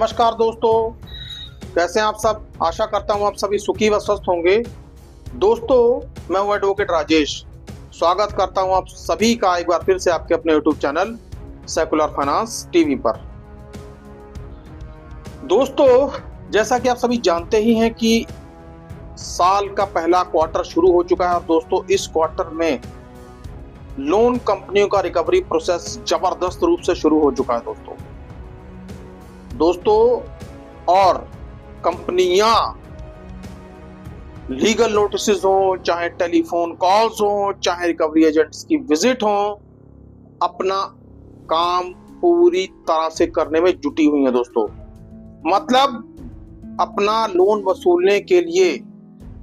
नमस्कार दोस्तों, कैसे हैं आप सब। आशा करता हूं आप सभी सुखी व स्वस्थ होंगे। दोस्तों, मैं हूं एडवोकेट राजेश। स्वागत करता हूं आप सभी का एक बार फिर से आपके अपने YouTube channel secular finance TV पर। दोस्तों, जैसा कि आप सभी जानते ही हैं कि साल का पहला क्वार्टर शुरू हो चुका है और दोस्तों इस क्वार्टर में लोन कंपनियों का रिकवरी प्रोसेस जबरदस्त रूप से शुरू हो चुका है दोस्तों और कंपनियां लीगल नोटिसेस हो, चाहे टेलीफोन कॉल्स हो, चाहे रिकवरी एजेंट्स की विजिट हो, अपना काम पूरी तरह से करने में जुटी हुई हैं दोस्तों। मतलब अपना लोन वसूलने के लिए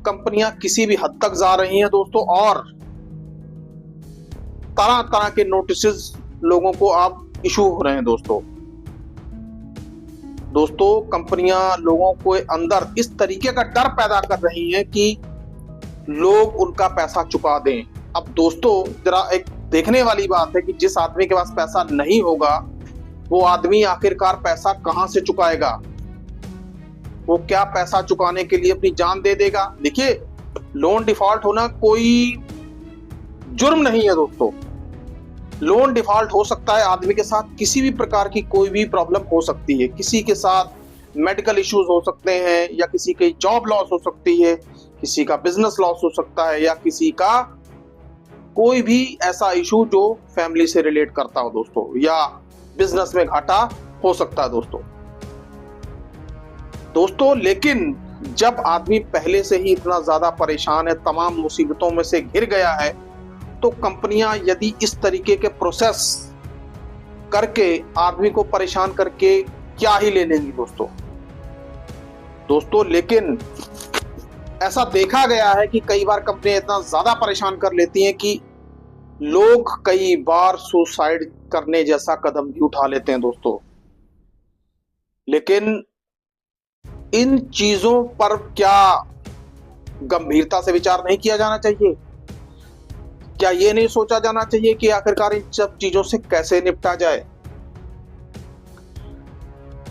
कंपनियां किसी भी हद तक जा रही हैं दोस्तों और तरह तरह के नोटिसेस लोगों को अब इशू हो रहे हैं दोस्तों कंपनियां लोगों को अंदर इस तरीके का डर पैदा कर रही हैं कि लोग उनका पैसा चुका दें। अब दोस्तों जरा एक देखने वाली बात है कि जिस आदमी के पास पैसा नहीं होगा वो आदमी आखिरकार पैसा कहां से चुकाएगा। वो क्या पैसा चुकाने के लिए अपनी जान दे देगा। देखिए, लोन डिफॉल्ट होना कोई जुर्म नहीं है दोस्तों। लोन डिफॉल्ट हो सकता है, आदमी के साथ किसी भी प्रकार की कोई भी प्रॉब्लम हो सकती है। किसी के साथ मेडिकल इश्यूज हो सकते हैं या किसी की जॉब लॉस हो सकती है, किसी का बिजनेस लॉस हो सकता है या किसी का कोई भी ऐसा इशू जो फैमिली से रिलेट करता हो दोस्तों, या बिजनेस में घाटा हो सकता है दोस्तों। लेकिन जब आदमी पहले से ही इतना ज्यादा परेशान है, तमाम मुसीबतों में से घिर गया है, तो कंपनियां यदि इस तरीके के प्रोसेस करके आदमी को परेशान करके क्या ही ले लेंगी दोस्तों। लेकिन ऐसा देखा गया है कि कई बार कंपनियां इतना ज्यादा परेशान कर लेती हैं कि लोग कई बार सुसाइड करने जैसा कदम भी उठा लेते हैं दोस्तों। लेकिन इन चीजों पर क्या गंभीरता से विचार नहीं किया जाना चाहिए? क्या ये नहीं सोचा जाना चाहिए कि आखिरकार इन सब चीजों से कैसे निपटा जाए?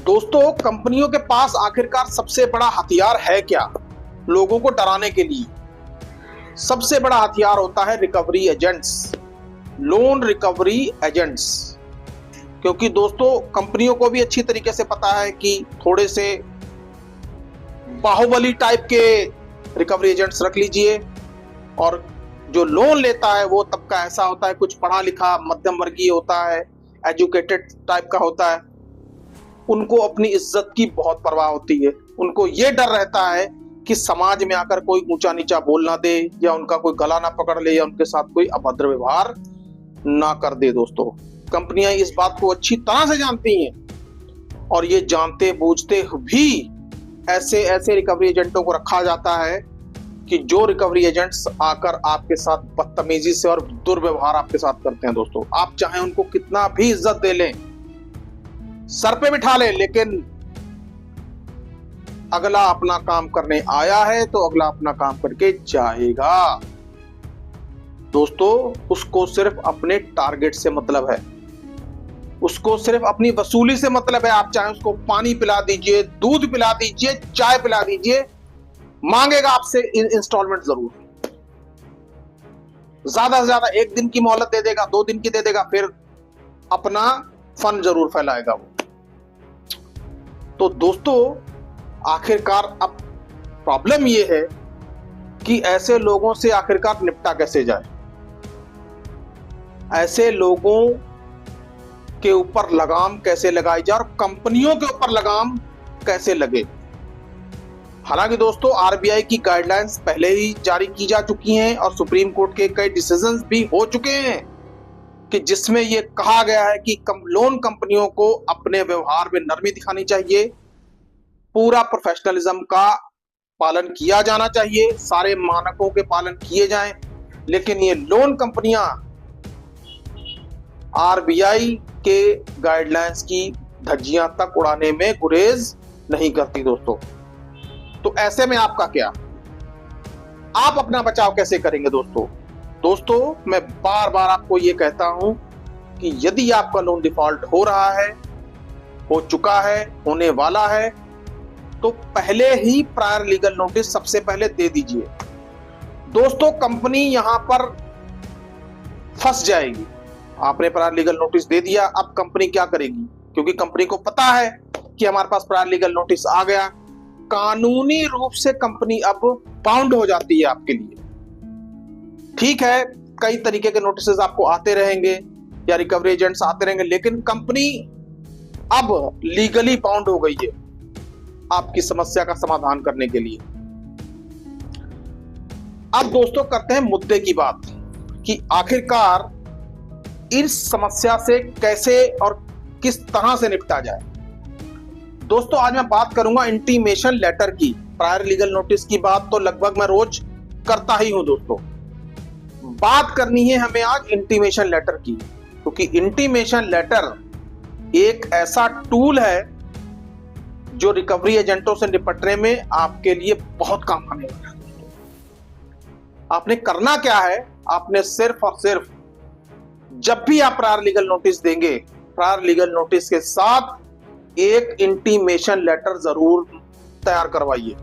दोस्तों, कंपनियों के पास आखिरकार सबसे बड़ा हथियार है क्या लोगों को डराने के लिए? सबसे बड़ा हथियार होता है recovery agents, loan recovery agents. क्योंकि दोस्तों कंपनियों को भी अच्छी तरीके से पता है कि थोड़े से बाहुबली टाइप के रिकवरी एजेंट्स रख लीजिए, और जो लोन लेता है वो तबका ऐसा होता है, कुछ पढ़ा लिखा मध्यम वर्गीय होता है, एजुकेटेड टाइप का होता है। उनको अपनी इज्जत की बहुत परवाह होती है। उनको ये डर रहता है कि समाज में आकर कोई ऊंचा नीचा बोल ना दे या उनका कोई गला ना पकड़ ले या उनके साथ कोई अभद्र व्यवहार ना कर दे दोस्तों। कंपनियां इस बात को अच्छी तरह से जानती हैं और ये जानते बूझते भी ऐसे ऐसे रिकवरी एजेंटों को रखा जाता है कि जो रिकवरी एजेंट्स आकर आपके साथ बदतमीजी से और दुर्व्यवहार आपके साथ करते हैं दोस्तों। आप चाहे उनको कितना भी इज्जत दे लें, सर पे बिठा लें, लेकिन अगला अपना काम करने आया है तो अगला अपना काम करके जाएगा दोस्तों। उसको सिर्फ अपने टारगेट से मतलब है, उसको सिर्फ अपनी वसूली से मतलब है। आप चाहे उसको पानी पिला दीजिए, दूध पिला दीजिए, चाय पिला दीजिए, मांगेगा आपसे इंस्टॉलमेंट जरूर। ज्यादा से ज्यादा 1 दिन की मोहलत दे देगा, 2 दिन की दे देगा, फिर अपना फन जरूर फैलाएगा वो। तो दोस्तों आखिरकार अब प्रॉब्लम ये है कि ऐसे लोगों से आखिरकार निपटा कैसे जाए, ऐसे लोगों के ऊपर लगाम कैसे लगाई जाए और कंपनियों के ऊपर लगाम कैसे लगे। हालांकि दोस्तों आरबीआई की गाइडलाइंस पहले ही जारी की जा चुकी हैं और सुप्रीम कोर्ट के कई डिसीजंस भी हो चुके हैं कि जिसमें यह कहा गया है कि लोन कंपनियों को अपने व्यवहार में नरमी दिखानी चाहिए, पूरा प्रोफेशनलिज्म का पालन किया जाना चाहिए, सारे मानकों के पालन किए जाएं। लेकिन ये लोन कंपनियां आरबीआई के गाइडलाइंस की धज्जियां तक उड़ाने में गुरेज नहीं करती दोस्तों। तो ऐसे में आपका क्या, आप अपना बचाव कैसे करेंगे दोस्तों? मैं बार बार आपको यह कहता हूं कि यदि आपका लोन डिफॉल्ट हो रहा है हो चुका है, होने वाला है, तो पहले ही प्रायर लीगल नोटिस सबसे पहले दे दीजिए। दोस्तों, कंपनी यहां पर फंस जाएगी। आपने प्रायर लीगल नोटिस दे दिया, अब कंपनी क्या करेगी? क्योंकि कंपनी को पता है कि हमारे पास प्रायर लीगल नोटिस आ गया, कानूनी रूप से कंपनी अब बाउंड हो जाती है आपके लिए। ठीक है, कई तरीके के नोटिस आपको आते रहेंगे या रिकवरी एजेंट्स आते रहेंगे, लेकिन कंपनी अब लीगली बाउंड हो गई है आपकी समस्या का समाधान करने के लिए। अब दोस्तों करते हैं मुद्दे की बात कि आखिरकार इस समस्या से कैसे और किस तरह से निपटा जाए। दोस्तों, आज मैं बात करूंगा इंटीमेशन लेटर की। प्रायर लीगल नोटिस की बात तो लगभग मैं रोज करता ही हूं दोस्तों। बात करनी है हमें आज इंटीमेशन लेटर की, क्योंकि इंटीमेशन लेटर एक ऐसा टूल है जो रिकवरी एजेंटों से निपटने में आपके लिए बहुत काम आने वाला है। आपने करना क्या है? आपने सिर्फ और सिर्फ जब भी आप प्रायर लीगल नोटिस देंगे, प्रायर लीगल नोटिस के साथ एक इंटीमेशन लेटर जरूर तैयार करवाइए।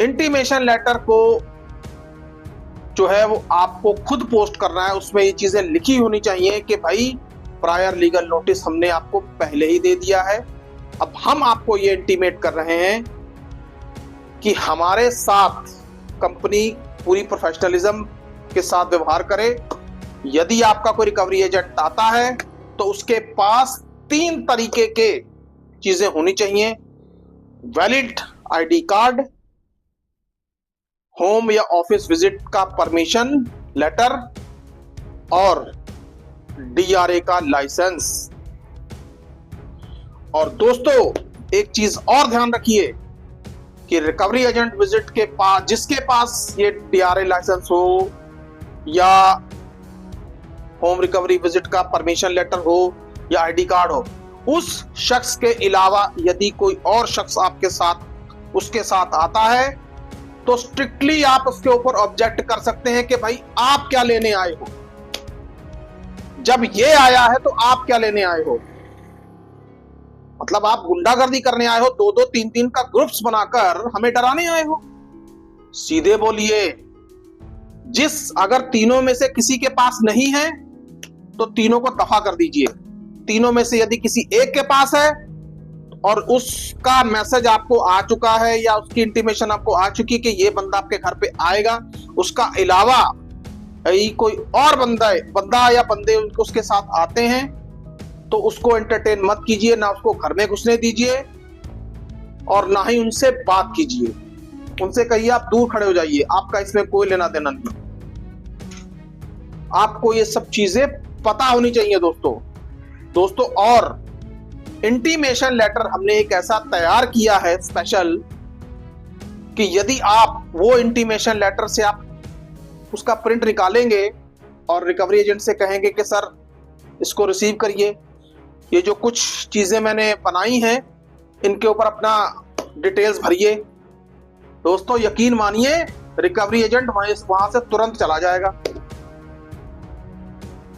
इंटीमेशन लेटर को जो है वो आपको खुद पोस्ट करना है। उसमें ये चीजें लिखी होनी चाहिए कि भाई प्रायर लीगल नोटिस हमने आपको पहले ही दे दिया है, अब हम आपको ये इंटीमेट कर रहे हैं कि हमारे साथ कंपनी पूरी प्रोफेशनलिज्म के साथ व्यवहार करे। यदि आपका कोई रिकवरी एजेंट आता है तो उसके पास 3 तरीके के चीजें होनी चाहिए: वैलिड आईडी कार्ड, होम या ऑफिस विजिट का परमिशन लेटर और डीआरए का लाइसेंस। और दोस्तों एक चीज और ध्यान रखिए कि रिकवरी एजेंट विजिट के पास, जिसके पास ये डीआरए लाइसेंस हो या होम रिकवरी विजिट का परमिशन लेटर हो या आईडी कार्ड हो, उस शख्स के अलावा यदि कोई और शख्स आपके साथ उसके साथ आता है तो स्ट्रिक्टली आप उसके ऊपर ऑब्जेक्ट कर सकते हैं कि भाई आप क्या लेने आए हो। जब ये आया है तो आप क्या लेने आए हो? मतलब आप गुंडागर्दी करने आए हो, 2-2 3-3 का ग्रुप्स बनाकर हमें डराने आए हो? सीधे बोलिए। अगर तीनों में से किसी के पास नहीं है तो तीनों को दफा कर दीजिए। तीनों में से यदि किसी एक के पास है और उसका मैसेज आपको आ चुका है या उसकी इंटीमेशन आपको आ चुकी है कि ये बंदा आपके घर पे आएगा, उसका अलावा कोई और बंदा या बंदे उसके साथ आते हैं तो उसको एंटरटेन मत कीजिए, ना उसको घर में घुसने दीजिए और ना ही उनसे बात कीजिए। उनसे कहिए आप दूर खड़े हो जाइए, आपका इसमें कोई लेना देना नहीं। आपको ये सब चीजें पता होनी चाहिए दोस्तों। और इंटीमेशन लेटर हमने एक ऐसा तैयार किया है स्पेशल कि यदि आप वो इंटीमेशन लेटर से आप उसका प्रिंट निकालेंगे और रिकवरी एजेंट से कहेंगे कि सर इसको रिसीव करिए, ये जो कुछ चीजें मैंने बनाई हैं इनके ऊपर अपना डिटेल्स भरिए, दोस्तों यकीन मानिए रिकवरी एजेंट वहां से तुरंत चला जाएगा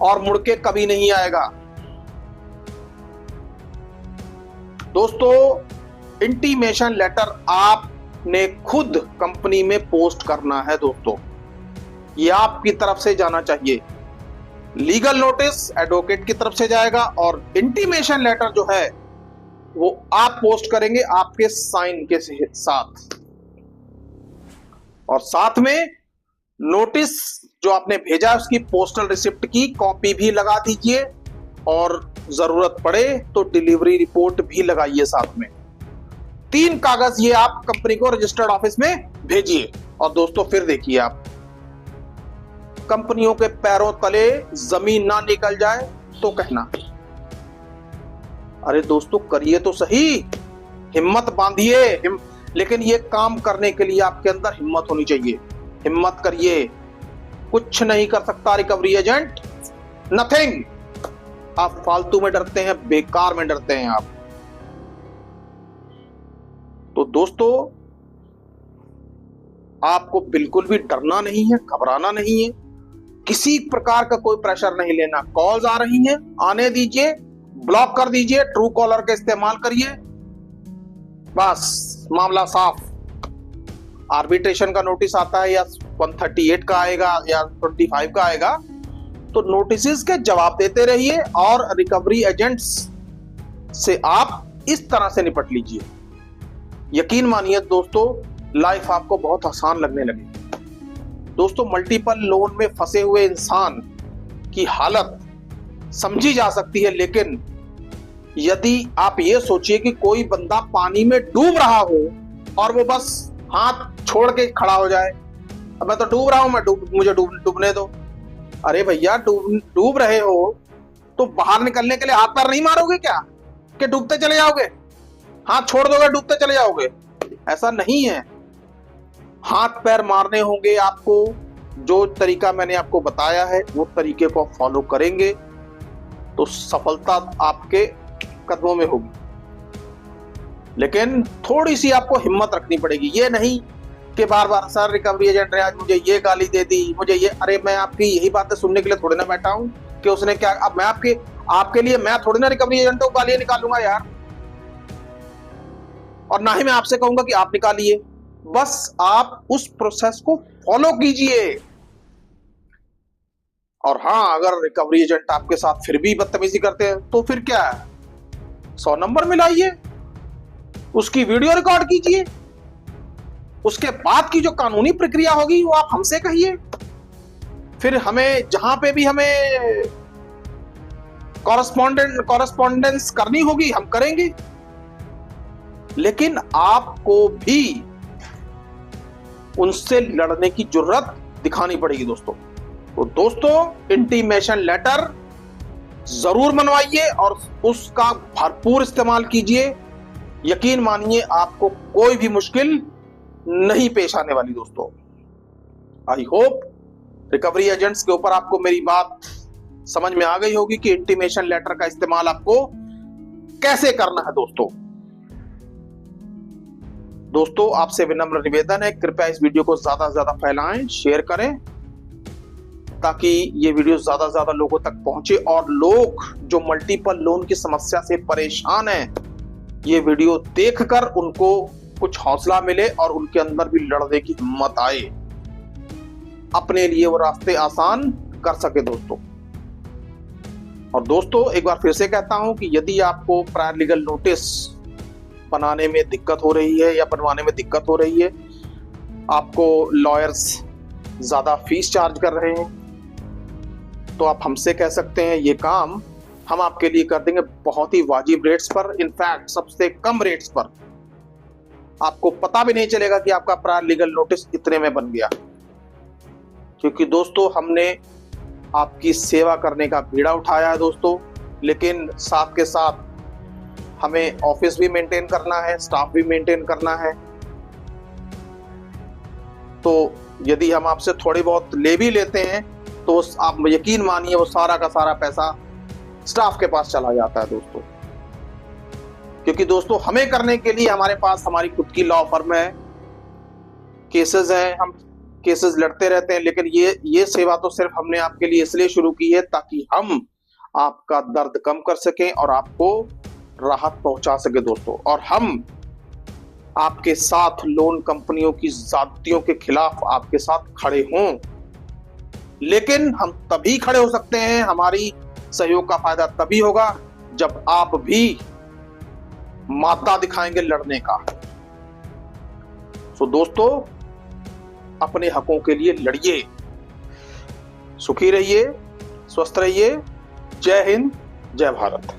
और मुड़ के कभी नहीं आएगा। दोस्तों इंटीमेशन लेटर आपने खुद कंपनी में पोस्ट करना है दोस्तों, ये आपकी तरफ से जाना चाहिए। लीगल नोटिस एडवोकेट की तरफ से जाएगा और इंटीमेशन लेटर जो है वो आप पोस्ट करेंगे आपके साइन के साथ। और साथ में नोटिस जो आपने भेजा उसकी पोस्टल रिसिप्ट की कॉपी भी लगा दीजिए और जरूरत पड़े तो डिलीवरी रिपोर्ट भी लगाइए साथ में। 3 कागज ये आप कंपनी को रजिस्टर्ड ऑफिस में भेजिए। और दोस्तों फिर देखिए, आप कंपनियों के पैरों तले जमीन ना निकल जाए तो कहना। अरे दोस्तों करिए तो सही, हिम्मत बांधिए। लेकिन ये काम करने के लिए आपके अंदर हिम्मत होनी चाहिए। हिम्मत करिए, कुछ नहीं कर सकता रिकवरी एजेंट, नथिंग। आप फालतू में डरते हैं, बेकार में डरते हैं आप। तो दोस्तों आपको बिल्कुल भी डरना नहीं है, घबराना नहीं है, किसी प्रकार का कोई प्रेशर नहीं लेना। कॉल्स आ रही हैं, आने दीजिए, ब्लॉक कर दीजिए, ट्रू कॉलर का इस्तेमाल करिए, बस मामला साफ। आर्बिट्रेशन का नोटिस आता है या 138 का आएगा या 25 का आएगा, तो नोटिस के जवाब देते रहिए और रिकवरी एजेंट्स से आप इस तरह से निपट लीजिए। यकीन मानिए दोस्तों, लाइफ आपको बहुत आसान लगने लगी। दोस्तों, मल्टीपल लोन में फंसे हुए इंसान की हालत समझी जा सकती है, लेकिन यदि आप ये सोचिए कि कोई बंदा पानी में डूब रहा हो और वो बस हाथ छोड़ के खड़ा हो जाए, अब मैं तो डूब रहा हूं, मुझे डूबने दो। अरे भैया, डूब रहे हो तो बाहर निकलने के लिए हाथ पैर नहीं मारोगे क्या कि डूबते चले जाओगे? हाथ छोड़ दोगे, डूबते चले जाओगे? ऐसा नहीं है। हाथ पैर मारने होंगे आपको। जो तरीका मैंने आपको बताया है वो तरीके को फॉलो करेंगे तो सफलता आपके कदमों में होगी। लेकिन थोड़ी सी आपको हिम्मत रखनी पड़ेगी। ये नहीं कि बार बार सर रिकवरी एजेंट ने आज मुझे ये गाली दे दी, मुझे ये, अरे मैं आपकी यही बातें सुनने के लिए थोड़ी ना बैठा हूं कि उसने क्या, अब मैं आपके लिए मैं थोड़ी ना रिकवरी एजेंट को गालियां निकालूंगा यार, और ना ही मैं आपसे कहूंगा कि आप निकालिए। बस आप उस प्रोसेस को फॉलो कीजिए। और हाँ, अगर रिकवरी एजेंट आपके साथ फिर भी बदतमीजी करते हैं तो फिर क्या है, 100 नंबर मिलाइए, उसकी वीडियो रिकॉर्ड कीजिए, उसके बाद की जो कानूनी प्रक्रिया होगी वो आप हमसे कहिए। फिर हमें जहां पे भी हमें कॉरेस्पॉन्डेंस करनी होगी हम करेंगे, लेकिन आपको भी उनसे लड़ने की जरूरत दिखानी पड़ेगी दोस्तों। तो दोस्तों, इंटीमेशन लेटर जरूर मनवाइए और उसका भरपूर इस्तेमाल कीजिए। यकीन मानिए आपको कोई भी मुश्किल नहीं पेश आने वाली दोस्तों। आई होप रिकवरी एजेंट्स के ऊपर आपको मेरी बात समझ में आ गई होगी कि इंटीमेशन लेटर का इस्तेमाल आपको कैसे करना है। दोस्तों आपसे विनम्र निवेदन है, कृपया इस वीडियो को ज्यादा से ज्यादा फैलाएं, शेयर करें, ताकि ये वीडियो ज्यादा से ज्यादा लोगों तक पहुंचे और लोग जो मल्टीपल लोन की समस्या से परेशान हैं, ये वीडियो देखकर उनको कुछ हौसला मिले और उनके अंदर भी लड़ने की हिम्मत आए, अपने लिए वो रास्ते आसान कर सके दोस्तों। और दोस्तों एक बार फिर से कहता हूं कि यदि आपको प्रायर लीगल नोटिस बनाने में दिक्कत हो रही है या बनवाने में दिक्कत हो रही है, आपको लॉयर्स ज्यादा फीस चार्ज कर रहे हैं, तो आप हमसे कह सकते हैं, ये काम हम आपके लिए कर देंगे बहुत ही वाजिब रेट्स पर, इनफैक्ट सबसे कम रेट्स पर। आपको पता भी नहीं चलेगा कि आपका प्रायर लीगल नोटिस इतने में बन गया, क्योंकि दोस्तों हमने आपकी सेवा करने का बीड़ा उठाया है दोस्तों। लेकिन साथ के साथ हमें ऑफिस भी मेंटेन करना है, स्टाफ भी मेंटेन करना है। तो यदि हम आपसे थोड़ी बहुत ले भी लेते हैं तो आप यकीन मानिए वो सारा का सारा पैसा स्टाफ के पास चला जाता है दोस्तों। क्योंकि दोस्तों हमें करने के लिए हमारे पास हमारी खुद की लॉ फर्म है, केसेस हैं, हम केसेस लड़ते रहते हैं। लेकिन ये सेवा तो सिर्फ हमने आपके लिए इसलिए शुरू की है ताकि हम आपका दर्द कम कर सकें और आपको राहत पहुंचा सके दोस्तों। और हम आपके साथ लोन कंपनियों की ज्यादतियों के खिलाफ आपके साथ खड़े हों, लेकिन हम तभी खड़े हो सकते हैं, हमारी सहयोग का फायदा तभी होगा जब आप भी मादा दिखाएंगे लड़ने का। तो दोस्तों अपने हकों के लिए लड़िए, सुखी रहिए, स्वस्थ रहिए। जय हिंद, जय भारत।